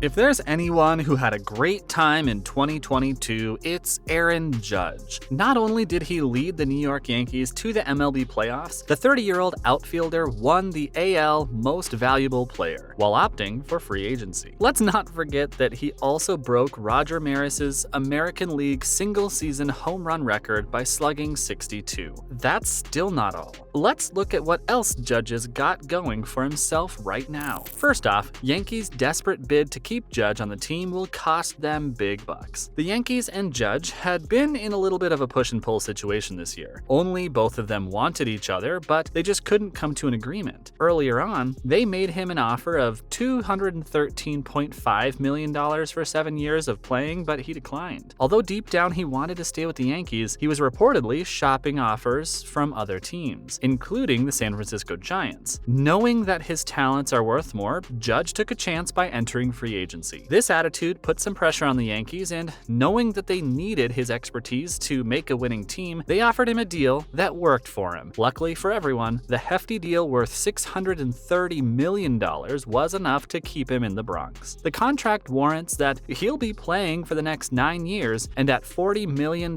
If there's anyone who had a great time in 2022, it's Aaron Judge. Not only did he lead the New York Yankees to the MLB playoffs, the 30-year-old outfielder won the AL Most Valuable Player while opting for free agency. Let's not forget that he also broke Roger Maris's American League single-season home run record by slugging 62. That's still not all. Let's look at what else Judge's got going for himself right now. First off, Yankees' desperate bid to keep Judge on the team will cost them big bucks. The Yankees and Judge had been in a little bit of a push and pull situation this year. Only both of them wanted each other, but they just couldn't come to an agreement. Earlier on, they made him an offer of $213.5 million for 7 years of playing, but he declined. Although deep down he wanted to stay with the Yankees, he was reportedly shopping offers from other teams, including the San Francisco Giants. Knowing that his talents are worth more, Judge took a chance by entering free agency. This attitude put some pressure on the Yankees, and knowing that they needed his expertise to make a winning team, they offered him a deal that worked for him. Luckily for everyone, the hefty deal worth $630 million was enough to keep him in the Bronx. The contract warrants that he'll be playing for the next 9 years, and at $40 million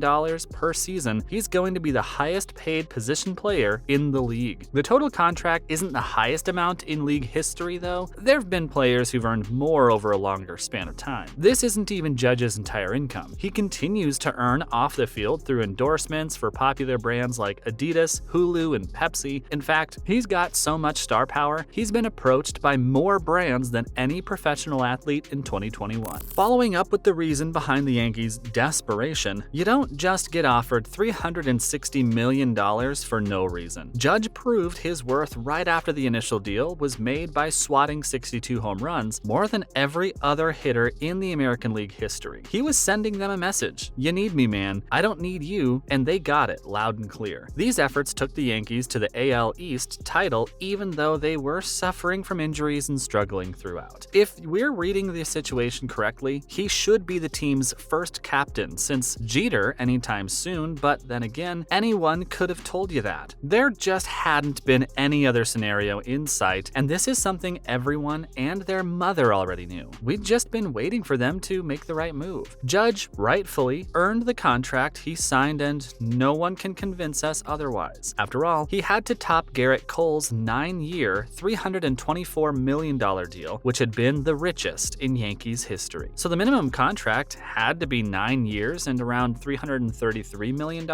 per season, he's going to be the highest paid position player in the league. The total contract isn't the highest amount in league history, though. There have been players who've earned more over a longer span of time. This isn't even Judge's entire income. He continues to earn off the field through endorsements for popular brands like Adidas, Hulu, and Pepsi. In fact, he's got so much star power, he's been approached by more brands than any professional athlete in 2021. Following up with the reason behind the Yankees' desperation, you don't just get offered $360 million for no reason. Judge proved his worth right after the initial deal was made by swatting 62 home runs, more than every other hitter in the American League history. He was sending them a message: "You need me, man. I don't need you," and they got it loud and clear. These efforts took the Yankees to the AL East title, even though they were suffering from injuries and struggling throughout. If we're reading the situation correctly, he should be the team's first captain since Jeter anytime soon, but then again, anyone could have told you that. There just hadn't been any other scenario in sight, and this is something everyone and their mother already knew. We'd just been waiting for them to make the right move. Judge rightfully earned the contract he signed, and no one can convince us otherwise. After all, he had to top Garrett Cole's 9-year, $324 million deal, which had been the richest in Yankees history. So the minimum contract had to be 9 years and around $333 million.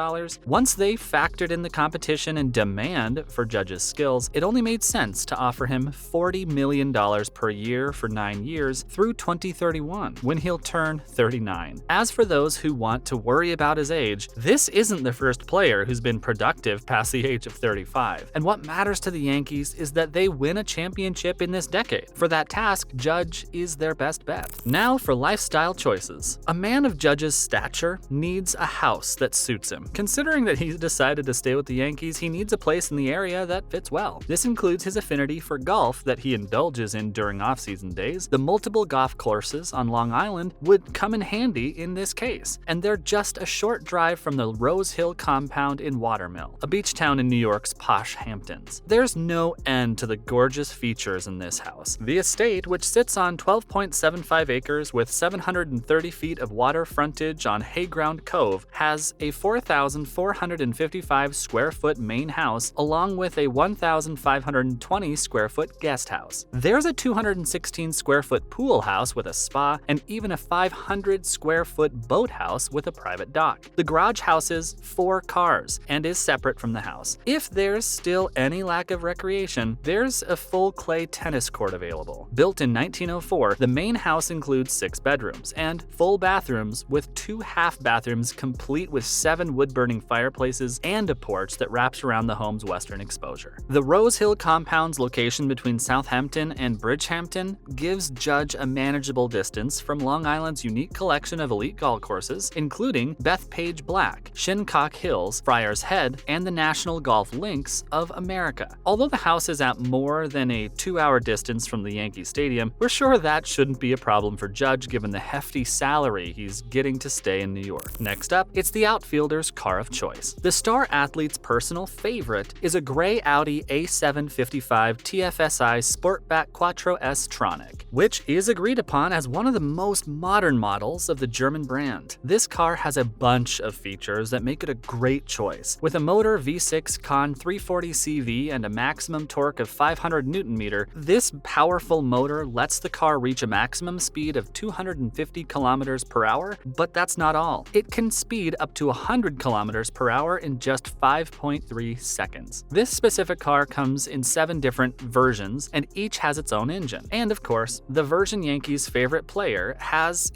Once they factored in the competition and demand for Judge's skills, it only made sense to offer him $40 million per year for 9 years through 2031, when he'll turn 39. As for those who want to worry about his age, this isn't the first player who's been productive past the age of 35. And what matters to the Yankees is that they win a championship in this decade. For that task, Judge is their best bet. Now for lifestyle choices. A man of Judge's stature needs a house that suits him. Considering that he's decided to stay with the Yankees, he needs a place in the area that fits well. This includes his affinity for golf that he indulges in during off-season days. The multiple golf courses on Long Island would come in handy in this case, and they're just a short drive from the Rose Hill compound in Watermill, a beach town in New York's posh Hamptons. There's no end to the gorgeous features in this house. The estate, which sits on 12.75 acres with 730 feet of water frontage on Hayground Cove, has a 4,455 square foot main house along with a 1,520 square foot guest house. There's a 216 square foot pool house with a spa and even a 500 square foot boathouse with a private dock. The garage houses 4 cars and is separate from the house. If there's still any lack of recreation, there's a full clay tennis court available. Built in 1904, the main house includes 6 bedrooms and full bathrooms with 2 half bathrooms complete with 7 wood-burning fireplaces and a porch that wraps around the home's western exposure. The Rose Hill compound's location between Southampton and Bridgehampton gives Judge a manageable distance from Long Island's unique collection of elite golf courses, including Bethpage Black, Shinnecock Hills, Friars Head, and the National Golf Links of America. Although the house is at more than a 2-hour distance from the Yankee Stadium, we're sure that shouldn't be a problem for Judge given the hefty salary he's getting to stay in New York. Next up, it's the outfielder's car of choice. The star athlete's personal favorite is a gray Audi A755 TFSI Sportback Quattro S Tronic, which is is agreed upon as one of the most modern models of the German brand. This car has a bunch of features that make it a great choice. With a motor V6 Con 340 CV and a maximum torque of 500 Nm, this powerful motor lets the car reach a maximum speed of 250 km per hour, but that's not all. It can speed up to 100 km per hour in just 5.3 seconds. This specific car comes in 7 different versions, and each has its own engine. And of course, the version Yankees' favorite player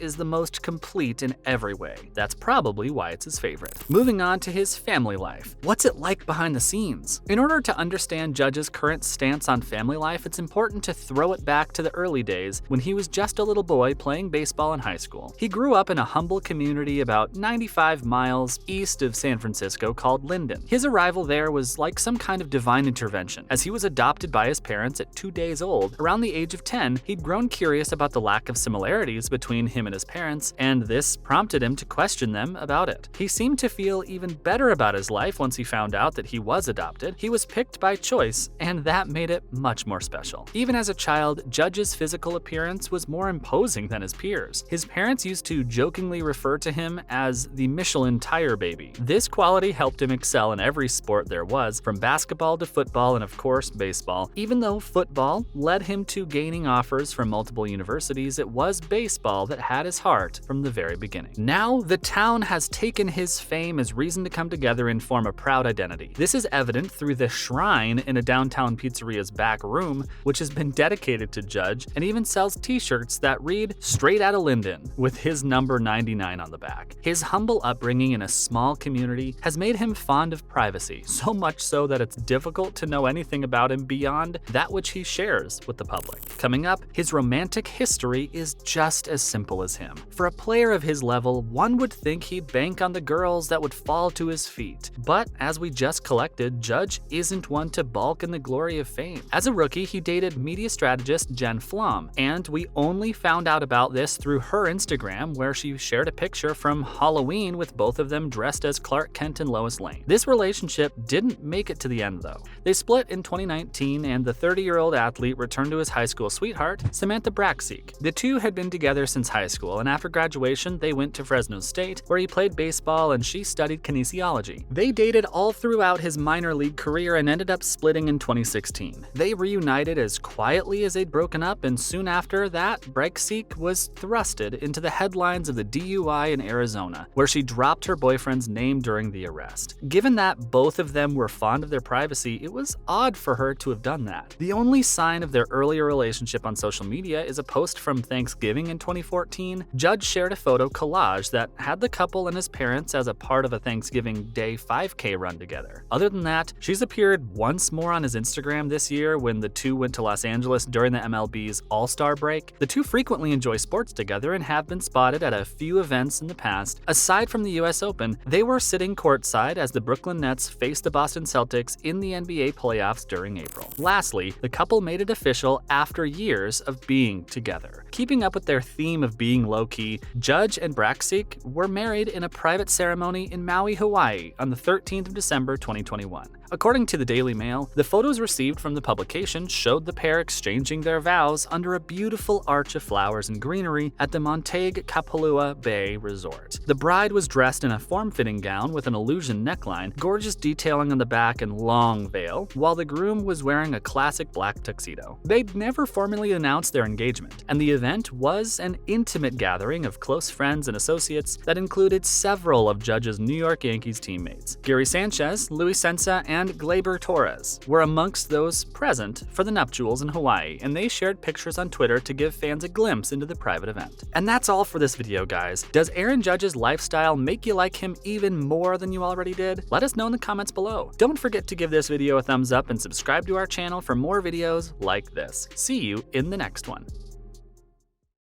is the most complete in every way. That's probably why it's his favorite. Moving on to his family life. What's it like behind the scenes? In order to understand Judge's current stance on family life, it's important to throw it back to the early days when he was just a little boy playing baseball in high school. He grew up in a humble community about 95 miles east of San Francisco called Linden. His arrival there was like some kind of divine intervention. As he was adopted by his parents at 2 days old, around the age of 10, he'd grown curious about the lack of similarities between him and his parents, and this prompted him to question them about it. He seemed to feel even better about his life once he found out that he was adopted. He was picked by choice, and that made it much more special. Even as a child, Judge's physical appearance was more imposing than his peers. His parents used to jokingly refer to him as the Michelin tire baby. This quality helped him excel in every sport there was, from basketball to football and of course baseball. Even though football led him to gaining offers from multiple universities, it was baseball that had his heart from the very beginning. Now, the town has taken his fame as reason to come together and form a proud identity. This is evident through the shrine in a downtown pizzeria's back room, which has been dedicated to Judge and even sells t-shirts that read "Straight Outta Linden" with his number 99 on the back. His humble upbringing in a small community has made him fond of privacy, so much so that it's difficult to know anything about him beyond that which he shares with the public. Coming up, his romantic history is just as simple as him. For a player of his level, one would think he'd bank on the girls that would fall to his feet. But as we just collected, Judge isn't one to balk in the glory of fame. As a rookie, he dated media strategist Jen Flom, and we only found out about this through her Instagram, where she shared a picture from Halloween with both of them dressed as Clark Kent and Lois Lane. This relationship didn't make it to the end though. They split in 2019, and the 30-year-old athlete returned to his high school sweetheart, Samantha Braxik. The two had been together since high school, and after graduation, they went to Fresno State, where he played baseball and she studied kinesiology. They dated all throughout his minor league career and ended up splitting in 2016. They reunited as quietly as they'd broken up, and soon after that, Braxik was thrusted into the headlines of the DUI in Arizona, where she dropped her boyfriend's name during the arrest. Given that both of them were fond of their privacy, it was odd for her to have done that. The only sign of their earlier relationship on social media is a post from Thanksgiving in 2014. Judge shared a photo collage that had the couple and his parents as a part of a Thanksgiving Day 5K run together. Other than that, she's appeared once more on his Instagram this year when the two went to Los Angeles during the MLB's All-Star break. The two frequently enjoy sports together and have been spotted at a few events in the past. Aside from the US Open, they were sitting courtside as the Brooklyn Nets faced the Boston Celtics in the NBA playoffs during April. Lastly, the couple made it official after years of being together. Keeping up with their theme of being low-key, Judge and Braxik were married in a private ceremony in Maui, Hawaii on the 13th of December 2021. According to the Daily Mail, the photos received from the publication showed the pair exchanging their vows under a beautiful arch of flowers and greenery at the Montague Kapalua Bay Resort. The bride was dressed in a form-fitting gown with an illusion neckline, gorgeous detailing on the back, and long veil, while the groom was wearing a classic black tuxedo. They'd never formally announced their engagement, and the event was an intimate gathering of close friends and associates that included several of Judge's New York Yankees teammates. Gary Sanchez, Luis Sensa, and Gleyber Torres were amongst those present for the nuptials in Hawaii, and they shared pictures on Twitter to give fans a glimpse into the private event. And that's all for this video, guys. Does Aaron Judge's lifestyle make you like him even more than you already did? Let us know in the comments below. Don't forget to give this video a thumbs up and subscribe to our channel for more videos like this. See you in the next one.